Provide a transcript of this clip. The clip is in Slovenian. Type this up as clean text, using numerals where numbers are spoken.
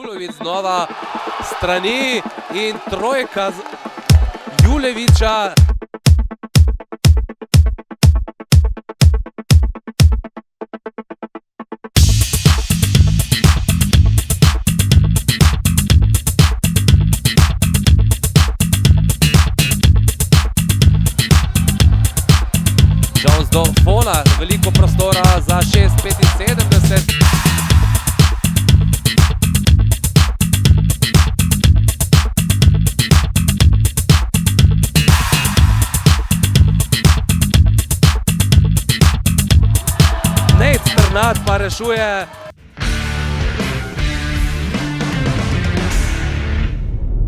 Julović znova strani in trojka Julevića. Jones do Fona, veliko prostora za 6:75. Nate Strnad pa rešuje